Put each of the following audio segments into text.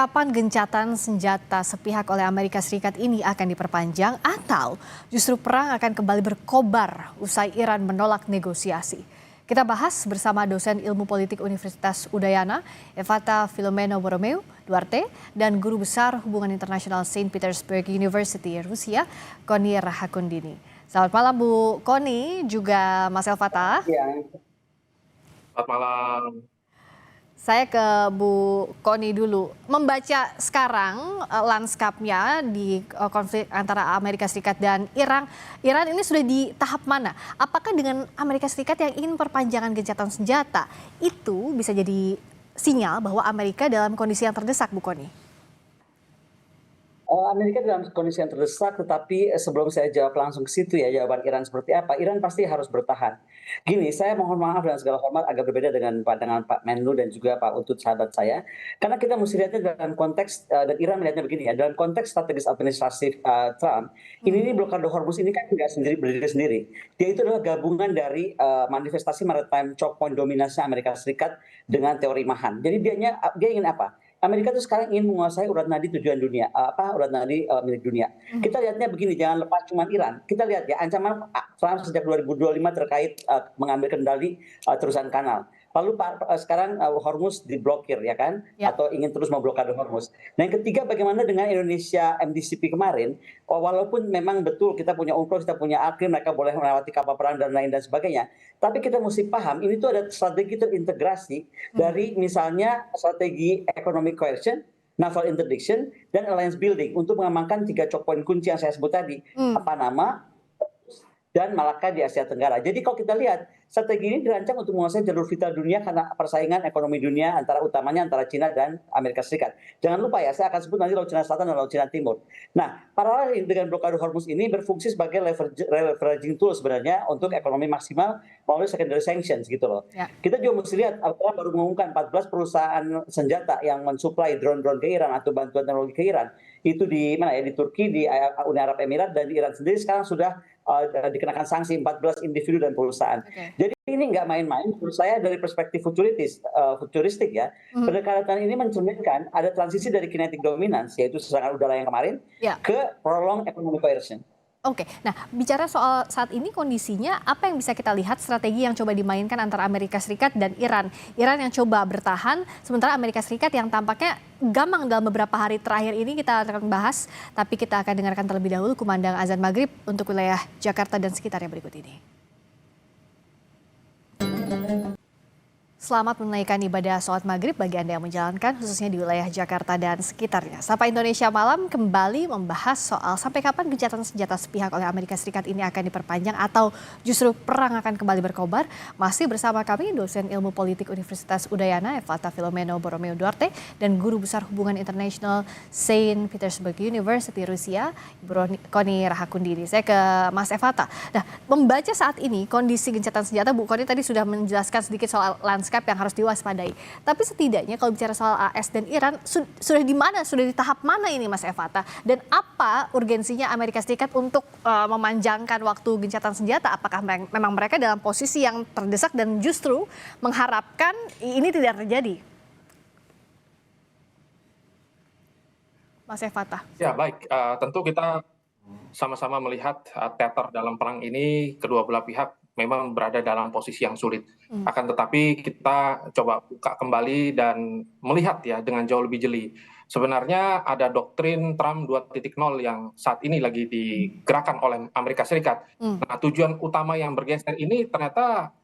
kapan gencatan senjata sepihak oleh Amerika Serikat ini akan diperpanjang atau justru perang akan kembali berkobar usai Iran menolak negosiasi? Kita bahas bersama dosen ilmu politik Universitas Udayana, Evata Filomeno Borromeo Duarte, dan Guru Besar Hubungan Internasional Saint Petersburg University, Rusia, Koni Rahakundini. Selamat malam Bu Koni, juga Mas Evata. Ya, Selamat malam. Saya ke Bu Koni dulu. Membaca sekarang lanskapnya di konflik antara Amerika Serikat dan Iran ini sudah di tahap mana? Apakah dengan Amerika Serikat yang ingin perpanjangan gencatan senjata itu bisa jadi sinyal bahwa Amerika dalam kondisi yang terdesak, Bu Koni? Amerika dalam kondisi yang terdesak, tetapi sebelum saya jawab langsung ke situ ya, jawaban Iran seperti apa, Iran pasti harus bertahan. Gini, saya mohon maaf dengan segala hormat agak berbeda dengan pandangan Pak Menlu dan juga Pak Utut sahabat saya, karena kita mesti lihatnya dalam konteks, dan Iran melihatnya begini ya, dalam konteks strategis administratif Trump, ini blokade Hormuz ini kan tidak berdiri sendiri. Dia itu adalah gabungan dari manifestasi maritime choke point dominasi Amerika Serikat dengan teori Mahan. Jadi dia ingin apa? Amerika itu sekarang ingin menguasai urat nadi tujuan dunia, urat nadi milik dunia. Kita lihatnya begini, jangan lepas cuma Iran. Kita lihat ya, ancaman Trump sejak 2025 terkait mengambil kendali terusan kanal. Lalu sekarang Hormuz diblokir ya kan, atau ingin terus memblokade Hormuz. Nah yang ketiga, bagaimana dengan Indonesia MDCP kemarin, walaupun memang betul kita punya UNCLOS, kita punya AKRI, mereka boleh melewati kapal perang dan lain dan sebagainya, tapi kita mesti paham ini tuh ada strategi terintegrasi dari misalnya strategi economic coercion, naval interdiction, dan alliance building untuk mengamankan 3 choke point kunci yang saya sebut tadi, Panama dan Malaka di Asia Tenggara. Jadi kalau kita lihat, strategi ini dirancang untuk menguasai jalur vital dunia karena persaingan ekonomi dunia utamanya antara Cina dan Amerika Serikat. Jangan lupa ya, saya akan sebut nanti Laut Cina Selatan dan Laut Cina Timur. Nah, paralel dengan blokade Hormuz ini berfungsi sebagai leveraging tool sebenarnya untuk ekonomi maksimal melalui secondary sanctions gitu loh. Kita juga mesti lihat, Trump baru mengumumkan 14 perusahaan senjata yang mensuplai drone-drone ke Iran atau bantuan teknologi ke Iran. Itu di mana ya, di Turki, di Uni Arab Emirat, dan di Iran sendiri sekarang sudah dikenakan sanksi 14 individu dan perusahaan. Jadi ini nggak main-main. Menurut saya dari perspektif futuristik ya, pendekatan ini mencerminkan ada transisi dari kinetic dominance, yaitu serangan udara yang kemarin, ke prolonged economic coercion. Oke, nah bicara soal saat ini kondisinya, apa yang bisa kita lihat strategi yang coba dimainkan antara Amerika Serikat dan Iran? Iran yang coba bertahan, sementara Amerika Serikat yang tampaknya gamang dalam beberapa hari terakhir ini. Kita akan bahas, tapi kita akan dengarkan terlebih dahulu kumandang azan maghrib untuk wilayah Jakarta dan sekitarnya berikut ini. Selamat menunaikan ibadah sholat maghrib bagi Anda yang menjalankan, khususnya di wilayah Jakarta dan sekitarnya. Sapa Indonesia Malam kembali membahas soal sampai kapan gencatan senjata sepihak oleh Amerika Serikat ini akan diperpanjang atau justru perang akan kembali berkobar. Masih bersama kami dosen ilmu politik Universitas Udayana, Evata Filomeno Borromeo Duarte, dan Guru Besar Hubungan Internasional Saint Petersburg University, Rusia, Ibu Koni Rahakundini. Saya ke Mas Evata. Nah, membaca saat ini kondisi gencatan senjata, Bu Koni tadi sudah menjelaskan sedikit soal lanskap yang harus diwaspadai. Tapi setidaknya kalau bicara soal AS dan Iran, sudah di mana, sudah di tahap mana ini Mas Evata? Dan apa urgensinya Amerika Serikat untuk memanjangkan waktu gencatan senjata? Apakah memang mereka dalam posisi yang terdesak dan justru mengharapkan ini tidak terjadi? Mas Evata. Ya baik, tentu kita sama-sama melihat teater dalam perang ini kedua belah pihak memang berada dalam posisi yang sulit. Akan tetapi kita coba buka kembali dan melihat ya dengan jauh lebih jeli. Sebenarnya ada doktrin Trump 2.0 yang saat ini lagi digerakkan oleh Amerika Serikat. Nah, tujuan utama yang bergeser ini ternyata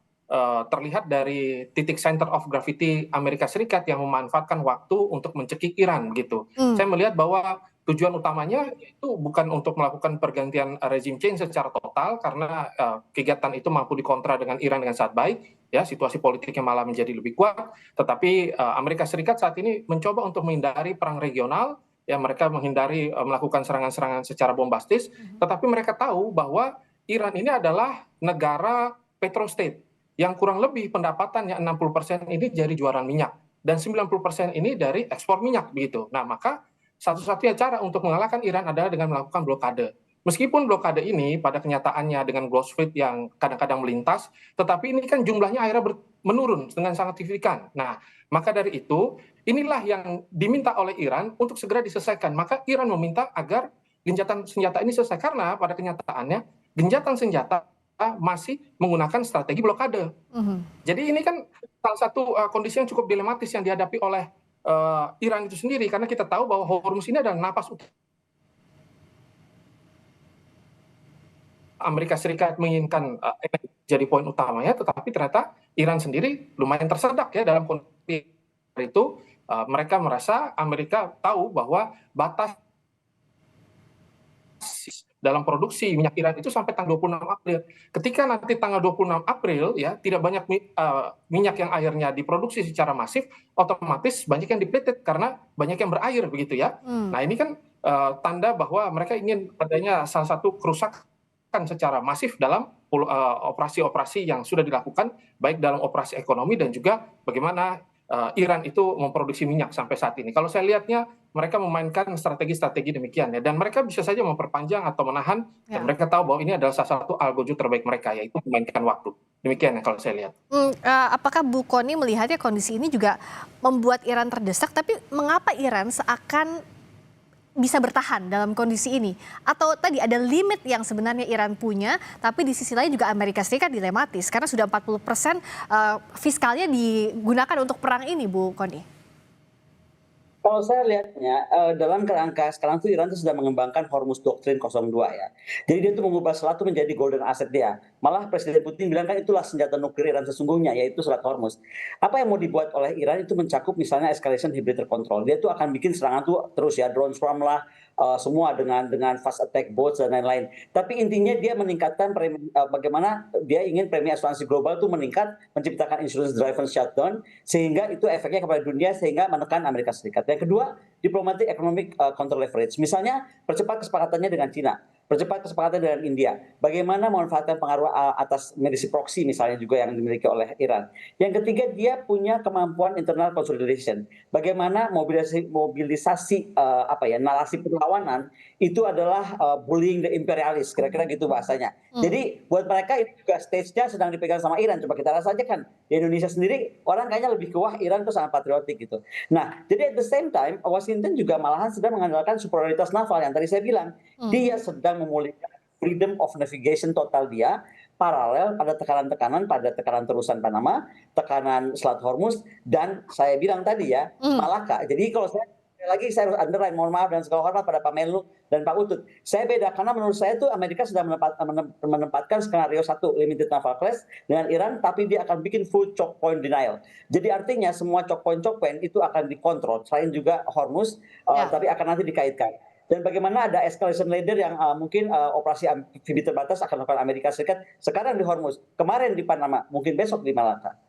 terlihat dari titik center of gravity Amerika Serikat yang memanfaatkan waktu untuk mencekik Iran gitu. Saya melihat bahwa tujuan utamanya itu bukan untuk melakukan pergantian regime change secara total karena kegiatan itu mampu dikontra dengan Iran dengan sangat baik, ya situasi politiknya malah menjadi lebih kuat. Tetapi Amerika Serikat saat ini mencoba untuk menghindari perang regional, ya mereka menghindari melakukan serangan-serangan secara bombastis. Tetapi mereka tahu bahwa Iran ini adalah negara petrostate yang kurang lebih pendapatannya 60% ini dari jualan minyak dan 90% ini dari ekspor minyak begitu. Nah maka satu-satunya cara untuk mengalahkan Iran adalah dengan melakukan blokade. meskipun blokade ini pada kenyataannya dengan Globespeed yang kadang-kadang melintas, tetapi ini kan jumlahnya akhirnya menurun dengan sangat signifikan. Nah, maka dari itu, inilah yang diminta oleh Iran untuk segera diselesaikan. Maka Iran meminta agar gencatan senjata ini selesai, karena pada kenyataannya gencatan senjata masih menggunakan strategi blokade. Jadi ini kan salah satu kondisi yang cukup dilematis yang dihadapi oleh Iran itu sendiri, karena kita tahu bahwa Hormuz ini adalah napas Amerika Serikat menginginkan jadi poin utamanya, tetapi ternyata Iran sendiri lumayan tersedak ya dalam kondisi itu. Mereka merasa Amerika tahu bahwa batas dalam produksi minyak Iran itu sampai tanggal 26 April. Ketika nanti tanggal 26 April ya tidak banyak minyak yang akhirnya diproduksi secara masif, otomatis banyak yang depleted karena banyak yang berair begitu ya. Nah ini kan tanda bahwa mereka ingin adanya salah satu kerusakan secara masif dalam operasi-operasi yang sudah dilakukan, baik dalam operasi ekonomi dan juga bagaimana Iran itu memproduksi minyak sampai saat ini. Kalau saya lihatnya mereka memainkan strategi-strategi demikian ya, dan mereka bisa saja memperpanjang atau menahan. Dan mereka tahu bahwa ini adalah salah satu algojo terbaik mereka, yaitu memainkan waktu. Demikian ya kalau saya lihat. Apakah Bu Kony melihatnya kondisi ini juga membuat Iran terdesak, tapi mengapa Iran seakan bisa bertahan dalam kondisi ini? Atau tadi ada limit yang sebenarnya Iran punya, tapi di sisi lain juga Amerika Serikat dilematis karena sudah 40% fiskalnya digunakan untuk perang ini, Bu Kony. Kalau saya lihatnya dalam kerangka sekarang tuh Iran tuh sedang mengembangkan Hormuz Doctrine 02 ya. Jadi dia tuh mengubah selat tuh menjadi golden asset dia. Malah Presiden Putin bilang kan itulah senjata nuklir Iran sesungguhnya, yaitu Selat Hormuz. Apa yang mau dibuat oleh Iran itu mencakup misalnya escalation hybrid control. Dia tuh akan bikin serangan tuh terus ya, drone swarm lah, semua dengan fast attack boats dan lain-lain. Tapi intinya dia meningkatkan bagaimana dia ingin premi asuransi global tuh meningkat, menciptakan insurance driven shutdown, sehingga itu efeknya kepada dunia sehingga menekan Amerika Serikat. Yang kedua, diplomatic economic counter leverage. Misalnya percepat kesepakatannya dengan Cina, percepat kesepakatan dengan India. Bagaimana memanfaatkan pengaruh atas medisi proxy misalnya juga yang dimiliki oleh Iran. Yang ketiga, dia punya kemampuan internal consolidation. Bagaimana mobilisasi narasi perlawanan itu adalah bullying the imperialist, kira-kira gitu bahasanya. Jadi buat mereka itu juga stage-nya sedang dipegang sama Iran. Coba kita lihat saja kan di Indonesia sendiri orang kayaknya lebih ke wah Iran tuh sangat patriotik gitu. Nah, jadi at the same time Washington juga malahan sedang mengandalkan superioritas naval yang tadi saya bilang. Dia sedang memulihkan freedom of navigation total dia, paralel pada tekanan-tekanan pada tekanan terusan Panama, tekanan Selat Hormuz, dan saya bilang tadi ya Malaka. Jadi kalau saya harus underline, mohon maaf dan segala hormat pada Pak Menlu dan Pak Utut. Saya beda karena menurut saya tuh Amerika sudah menempatkan skenario 1 limited naval class dengan Iran, tapi dia akan bikin full choke point denial. Jadi artinya semua choke point itu akan dikontrol, selain juga Hormuz, tapi akan nanti dikaitkan. Dan bagaimana ada escalation ladder yang mungkin operasi amfibi terbatas akan dilakukan Amerika Serikat sekarang di Hormuz, kemarin di Panama, mungkin besok di Malaka.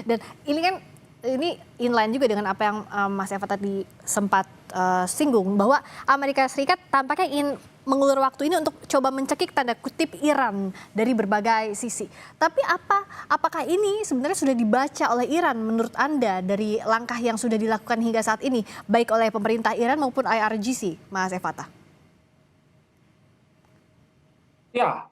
Dan ini kan ini inline juga dengan apa yang Mas Eva tadi sempat singgung, bahwa Amerika Serikat tampaknya ingin mengulur waktu ini untuk coba mencekik tanda kutip Iran dari berbagai sisi. Tapi apakah ini sebenarnya sudah dibaca oleh Iran menurut Anda dari langkah yang sudah dilakukan hingga saat ini, baik oleh pemerintah Iran maupun IRGC, Mas Evata? Ya,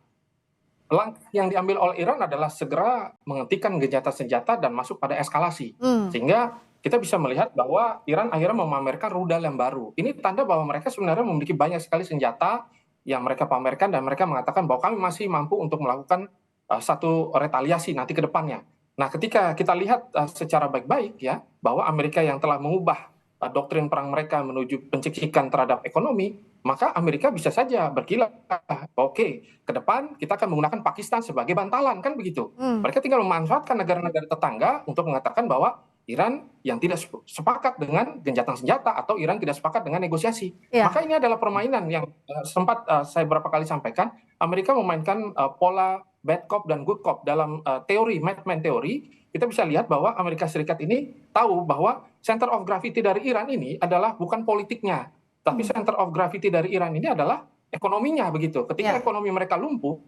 langkah yang diambil oleh Iran adalah segera menghentikan gencatan senjata dan masuk pada eskalasi. Sehingga kita bisa melihat bahwa Iran akhirnya memamerkan rudal yang baru. Ini tanda bahwa mereka sebenarnya memiliki banyak sekali senjata yang mereka pamerkan, dan mereka mengatakan bahwa kami masih mampu untuk melakukan satu retaliasi nanti ke depannya. Nah, ketika kita lihat secara baik-baik ya, bahwa Amerika yang telah mengubah doktrin perang mereka menuju pencekikan terhadap ekonomi, maka Amerika bisa saja berkilah, oke, ke depan kita akan menggunakan Pakistan sebagai bantalan, kan begitu. Mereka tinggal memanfaatkan negara-negara tetangga untuk mengatakan bahwa Iran yang tidak sepakat dengan gencatan senjata atau Iran tidak sepakat dengan negosiasi. Maka ini adalah permainan yang sempat saya beberapa kali sampaikan. Amerika memainkan pola bad cop dan good cop dalam teori Madman teori. Kita bisa lihat bahwa Amerika Serikat ini tahu bahwa center of gravity dari Iran ini adalah bukan politiknya, tapi center of gravity dari Iran ini adalah ekonominya begitu. Ketika ekonomi mereka lumpuh,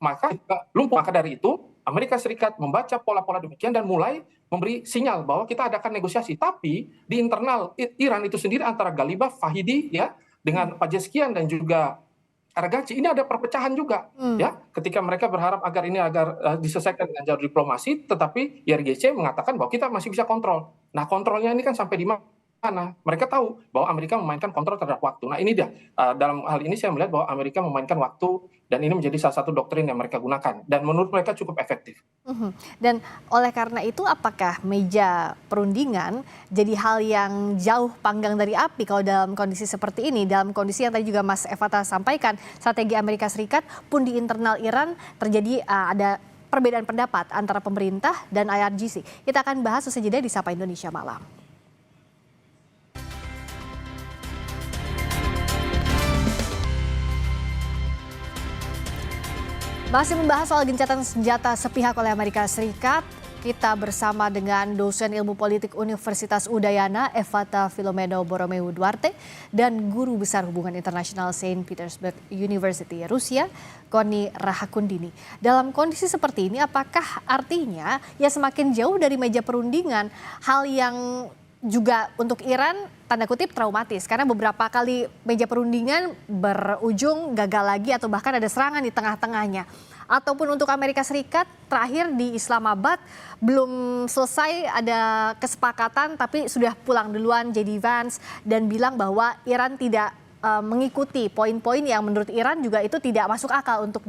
maka dari itu Amerika Serikat membaca pola-pola demikian dan mulai memberi sinyal bahwa kita adakan negosiasi. Tapi di internal Iran itu sendiri antara Ghalibaf, Fahidi ya, dengan Pezeshkian dan juga Argacci, ini ada perpecahan juga, ya. Ketika mereka berharap agar ini diselesaikan dengan jalur diplomasi, tetapi IRGC mengatakan bahwa kita masih bisa kontrol. Nah, kontrolnya ini kan sampai di mana? Mereka tahu bahwa Amerika memainkan kontrol terhadap waktu. Nah, ini dia. Dalam hal ini saya melihat bahwa Amerika memainkan waktu dan ini menjadi salah satu doktrin yang mereka gunakan. Dan menurut mereka cukup efektif. Dan oleh karena itu apakah meja perundingan jadi hal yang jauh panggang dari api kalau dalam kondisi seperti ini, dalam kondisi yang tadi juga Mas Evata sampaikan, strategi Amerika Serikat pun di internal Iran terjadi ada perbedaan pendapat antara pemerintah dan IRGC. Kita akan bahas usai jeda di Sapa Indonesia Malam. Masih membahas soal gencatan senjata sepihak oleh Amerika Serikat, kita bersama dengan dosen ilmu politik Universitas Udayana, Evata Filomeno Boromeu Duarte, dan guru besar hubungan internasional Saint Petersburg University Rusia, Koni Rahakundini. Dalam kondisi seperti ini, apakah artinya ya semakin jauh dari meja perundingan, hal yang juga untuk Iran tanda kutip traumatis karena beberapa kali meja perundingan berujung gagal lagi atau bahkan ada serangan di tengah-tengahnya. Ataupun untuk Amerika Serikat terakhir di Islamabad belum selesai ada kesepakatan tapi sudah pulang duluan JD Vance dan bilang bahwa Iran tidak mengikuti poin-poin yang menurut Iran juga itu tidak masuk akal untuk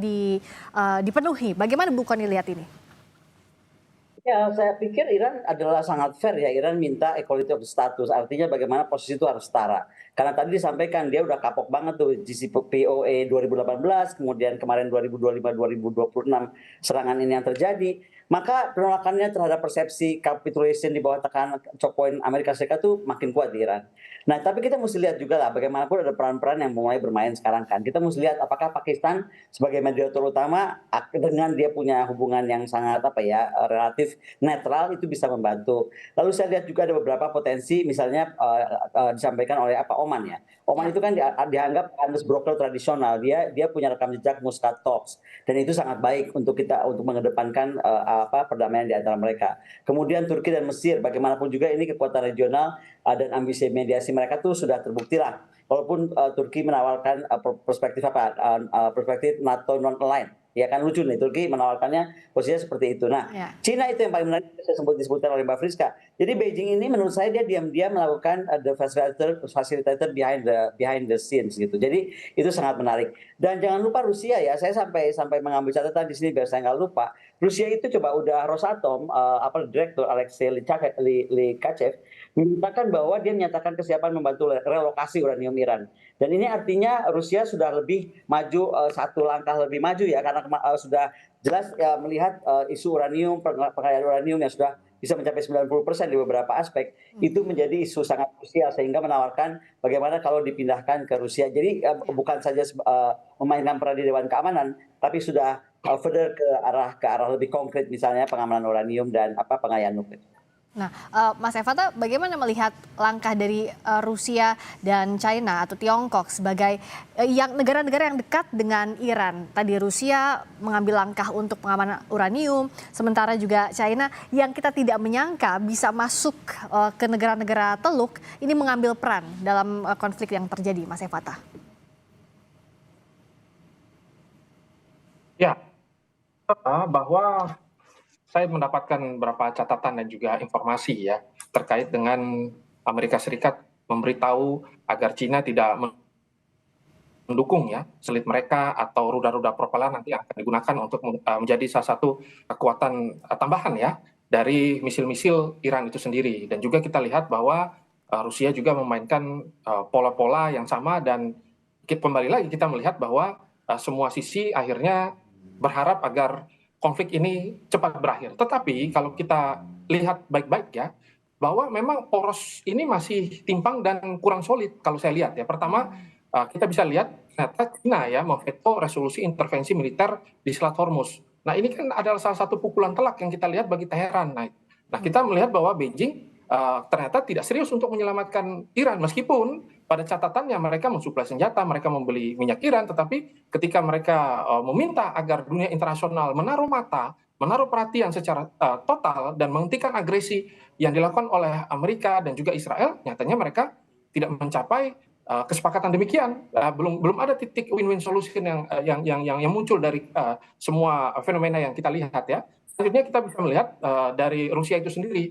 dipenuhi. Bagaimana Bu Koni lihat ini? Ya, saya pikir Iran adalah sangat fair ya. Iran minta equality of the status, artinya bagaimana posisi itu harus setara. Karena tadi disampaikan dia udah kapok banget tuh JCPOA 2018, kemudian kemarin 2025-2026 serangan ini yang terjadi. Maka penolakannya terhadap persepsi capitulation di bawah tekanan choke point Amerika Serikat tuh makin kuat di Iran. Nah, tapi kita mesti lihat juga lah bagaimanapun ada peran-peran yang mulai bermain sekarang kan. Kita mesti lihat apakah Pakistan sebagai mediator utama dengan dia punya hubungan yang sangat relatif netral itu bisa membantu. Lalu saya lihat juga ada beberapa potensi misalnya disampaikan oleh Oman ya. Oman itu kan dianggap arms broker tradisional. Dia punya rekam jejak Muscat Talks dan itu sangat baik untuk kita untuk mengedepankan perdamaian di antara mereka. Kemudian Turki dan Mesir bagaimanapun juga ini kekuatan regional dan ambisi mediasi mereka tuh sudah terbukti lah. Walaupun Turki menawarkan perspektif NATO non-aligned. Ya kan lucu nih, Turki menawarkannya posisinya seperti itu. Nah, Cina itu yang paling menarik saya disebutkan oleh Mbak Friska. Jadi Beijing ini menurut saya dia diam-diam melakukan the facilitator behind the scenes gitu. Jadi itu sangat menarik. Dan jangan lupa Rusia ya, saya sampai mengambil catatan di sini biar saya nggak lupa. Rusia itu coba udah Rosatom, Direktur Alexei Likachev menyatakan bahwa dia menyatakan kesiapan membantu relokasi uranium Iran. Dan ini artinya Rusia sudah lebih maju satu langkah lebih maju ya karena sudah jelas melihat isu uranium, pengayaan uranium yang sudah bisa mencapai 90% di beberapa aspek itu menjadi isu sangat krusial sehingga menawarkan bagaimana kalau dipindahkan ke Rusia. Jadi bukan saja memainkan peran di Dewan Keamanan tapi sudah further ke arah lebih konkret misalnya pengamanan uranium dan pengayaan nuklir. Nah, Mas Evata, bagaimana melihat langkah dari Rusia dan China atau Tiongkok sebagai yang negara-negara yang dekat dengan Iran? Tadi Rusia mengambil langkah untuk pengamanan uranium, sementara juga China yang kita tidak menyangka bisa masuk ke negara-negara Teluk, ini mengambil peran dalam konflik yang terjadi, Mas Evata. Ya, bahwa saya mendapatkan beberapa catatan dan juga informasi ya terkait dengan Amerika Serikat memberitahu agar Cina tidak mendukung ya satelit mereka atau rudal-rudal propeller nanti akan digunakan untuk menjadi salah satu kekuatan tambahan ya dari misil-misil Iran itu sendiri. Dan juga kita lihat bahwa Rusia juga memainkan pola-pola yang sama dan kembali lagi kita melihat bahwa semua sisi akhirnya berharap agar konflik ini cepat berakhir. Tetapi kalau kita lihat baik-baik ya, bahwa memang poros ini masih timpang dan kurang solid kalau saya lihat ya. Pertama, kita bisa lihat ternyata China ya memveto resolusi intervensi militer di Selat Hormuz. Nah ini kan adalah salah satu pukulan telak yang kita lihat bagi Teheran. Nah kita melihat bahwa Beijing ternyata tidak serius untuk menyelamatkan Iran meskipun pada catatannya mereka mensuplai senjata, mereka membeli minyak Iran, tetapi ketika mereka meminta agar dunia internasional menaruh perhatian secara total dan menghentikan agresi yang dilakukan oleh Amerika dan juga Israel, nyatanya mereka tidak mencapai kesepakatan demikian, belum ada titik win-win solution yang muncul dari semua fenomena yang kita lihat ya. Selanjutnya kita bisa melihat dari Rusia itu sendiri,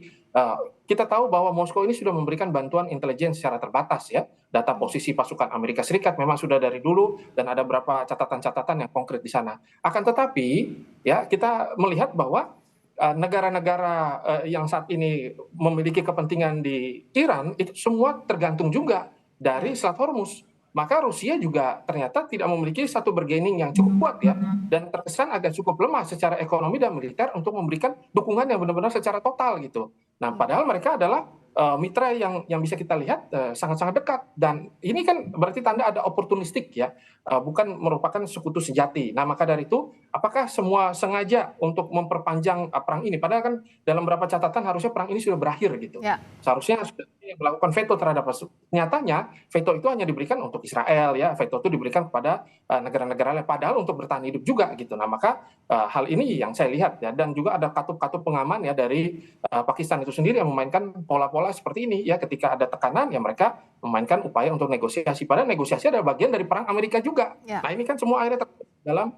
kita tahu bahwa Moskow ini sudah memberikan bantuan intelijen secara terbatas ya. Data posisi pasukan Amerika Serikat memang sudah dari dulu dan ada beberapa catatan-catatan yang konkret di sana. Akan tetapi ya kita melihat bahwa negara-negara yang saat ini memiliki kepentingan di Iran itu semua tergantung juga dari Selat Hormuz. Maka Rusia juga ternyata tidak memiliki satu bargaining yang cukup kuat ya, dan terkesan agak cukup lemah secara ekonomi dan militer untuk memberikan dukungan yang benar-benar secara total gitu. Nah, padahal mereka adalah mitra yang bisa kita lihat sangat-sangat dekat, dan ini kan berarti tanda ada oportunistik ya, bukan merupakan sekutu sejati. Nah, maka dari itu apakah semua sengaja untuk memperpanjang perang ini, padahal kan dalam beberapa catatan harusnya perang ini sudah berakhir gitu. Ya. Seharusnya sudah melakukan veto terhadap nyatanya veto itu hanya diberikan untuk Israel ya, veto itu diberikan kepada negara-negara lain padahal untuk bertahan hidup juga gitu. Nah, maka hal ini yang saya lihat ya, dan juga ada katup-katup pengaman ya dari Pakistan itu sendiri yang memainkan pola-pola seperti ini ya, ketika ada tekanan ya mereka memainkan upaya untuk negosiasi, padahal negosiasi adalah bagian dari perang Amerika juga. Ya. Nah, ini kan semua akhirnya dalam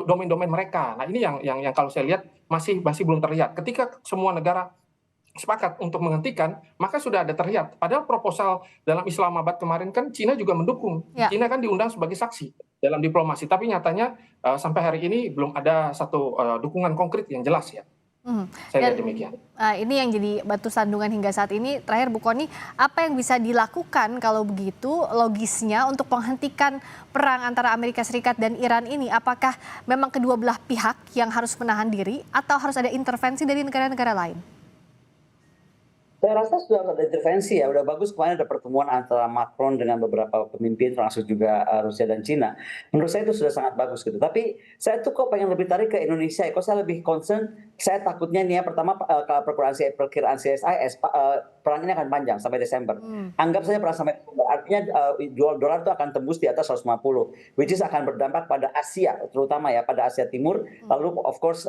domain-domain mereka. Nah, ini yang kalau saya lihat masih belum terlihat. Ketika semua negara sepakat untuk menghentikan, maka sudah ada terlihat. Padahal proposal dalam Islamabad kemarin kan Cina juga mendukung. Ya. Cina kan diundang sebagai saksi dalam diplomasi, tapi nyatanya sampai hari ini belum ada satu dukungan konkret yang jelas ya. Saya lihat demikian. Ini yang jadi batu sandungan hingga saat ini. Terakhir Bu Kony, apa yang bisa dilakukan kalau begitu logisnya untuk menghentikan perang antara Amerika Serikat dan Iran ini? Apakah memang kedua belah pihak yang harus menahan diri atau harus ada intervensi dari negara-negara lain? Saya rasa sudah ada intervensi ya, udah bagus kemarin ada pertemuan antara Macron dengan beberapa pemimpin termasuk juga Rusia dan Cina. Menurut saya itu sudah sangat bagus gitu. Tapi saya tuh kok pengen lebih tarik ke Indonesia. Kok saya lebih concern, saya takutnya nih ya, pertama perkiraan CSIS perang ini akan panjang sampai Desember. Anggap saja perang sampai Desember, artinya dolar itu akan tembus di atas 150, which is akan berdampak pada Asia, terutama ya pada Asia Timur, lalu of course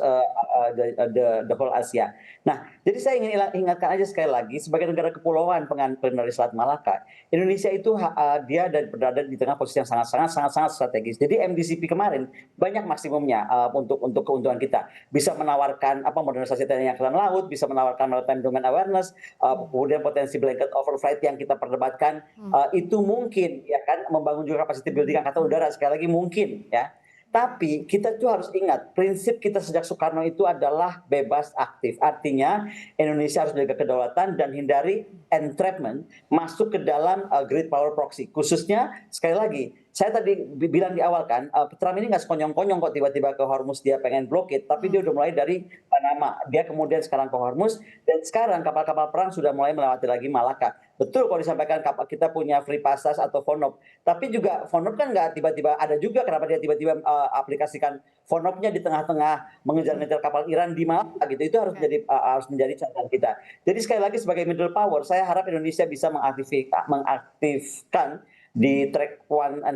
the whole Asia. Nah, jadi saya ingin ingatkan aja sekali lagi, sebagai negara kepulauan pengantin dari Selat Malaka, Indonesia itu dia berada di tengah posisi yang sangat strategis. Jadi MDCP kemarin banyak maksimumnya untuk keuntungan kita. Bisa menawarkan modernisasi TNI Angkatan Laut, bisa menawarkan maritime domain awareness, kemudian potensi blanket overflight yang kita perdebatkan, itu mungkin ya kan, membangun juga capacity building angkatan udara, sekali lagi mungkin ya. Tapi kita tuh harus ingat, prinsip kita sejak Soekarno itu adalah bebas aktif. Artinya Indonesia harus menjaga kedaulatan dan hindari entrapment masuk ke dalam great power proxy. Khususnya, sekali lagi, saya tadi bilang di awal kan, Trump ini nggak sekonyong-konyong kok tiba-tiba ke Hormuz dia pengen blokade, tapi dia udah mulai dari Panama, dia kemudian sekarang ke Hormuz, dan sekarang kapal-kapal perang sudah mulai melewati lagi Malaka. Betul kalau disampaikan kita punya free passage atau FONOP, tapi juga FONOP kan nggak tiba-tiba ada juga, kenapa dia tiba-tiba aplikasikan FONOP-nya di tengah-tengah mengejar-ngejar kapal Iran di Malaka gitu. Itu harus menjadi catatan kita. Jadi sekali lagi sebagai middle power, saya harap Indonesia bisa mengaktifkan di track 1.5,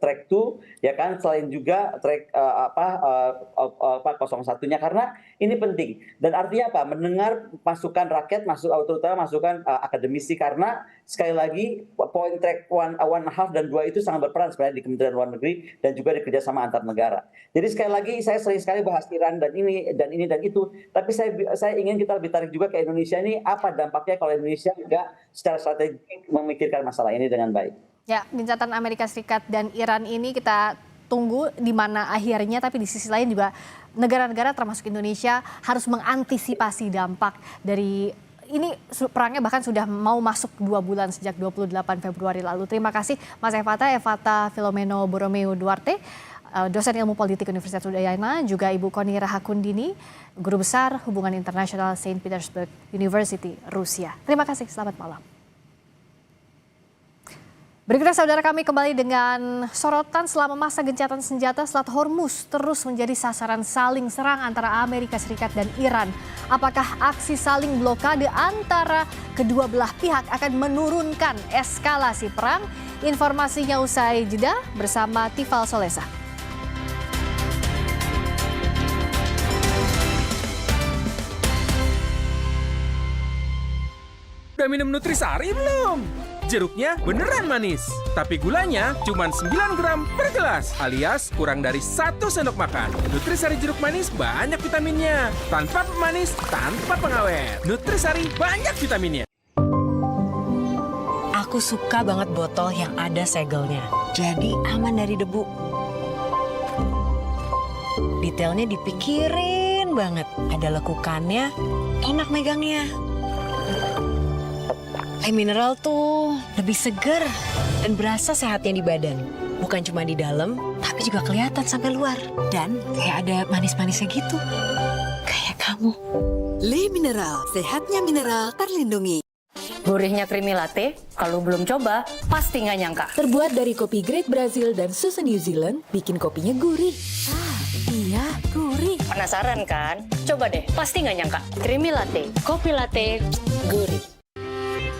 track 2 ya kan, selain juga track 01-nya, karena ini penting. Dan artinya apa? Mendengar masukan rakyat, terutama masukan akademisi, karena sekali lagi poin track 1.5 dan 2 itu sangat berperan sebenarnya di Kementerian Luar Negeri dan juga di kerjasama antar negara. Jadi sekali lagi saya sering sekali bahas Iran dan ini dan itu, tapi saya ingin kita lebih tarik juga ke Indonesia ini, apa dampaknya kalau Indonesia juga secara strategik memikirkan masalah ini dengan baik. Ya, gencatan Amerika Serikat dan Iran ini kita tunggu di mana akhirnya, tapi di sisi lain juga negara-negara termasuk Indonesia harus mengantisipasi dampak dari ini. Perangnya bahkan sudah mau masuk 2 bulan sejak 28 Februari lalu. Terima kasih Mas Evata Filomeno Borromeo Duarte, dosen ilmu politik Universitas Udayana, juga Ibu Kony Rahakundini, Guru Besar Hubungan Internasional Saint Petersburg University, Rusia. Terima kasih, selamat malam. Berikutnya saudara, kami kembali dengan sorotan. Selama masa gencatan senjata, Selat Hormuz terus menjadi sasaran saling serang antara Amerika Serikat dan Iran. Apakah aksi saling blokade antara kedua belah pihak akan menurunkan eskalasi perang? Informasinya usai jeda bersama Tifal Solesa. Udah minum Nutrisari belum? Jeruknya beneran manis, tapi gulanya cuma 9 gram per gelas, alias kurang dari 1 sendok makan. Nutrisari jeruk manis banyak vitaminnya, tanpa pemanis, tanpa pengawet. Nutrisari banyak vitaminnya. Aku suka banget botol yang ada segelnya, jadi aman dari debu. Detailnya dipikirin banget, ada lekukannya, enak megangnya. Air mineral tuh lebih seger dan berasa sehatnya di badan. Bukan cuma di dalam, tapi juga kelihatan sampai luar. Dan kayak ada manis-manisnya gitu. Kayak kamu. Le Mineral, sehatnya mineral terlindungi. Gurihnya creamy latte, kalau belum coba, pasti nggak nyangka. Terbuat dari kopi Great Brazil dan susu New Zealand, bikin kopinya gurih. Iya, gurih. Penasaran kan? Coba deh, pasti nggak nyangka. Creamy latte, kopi latte, gurih.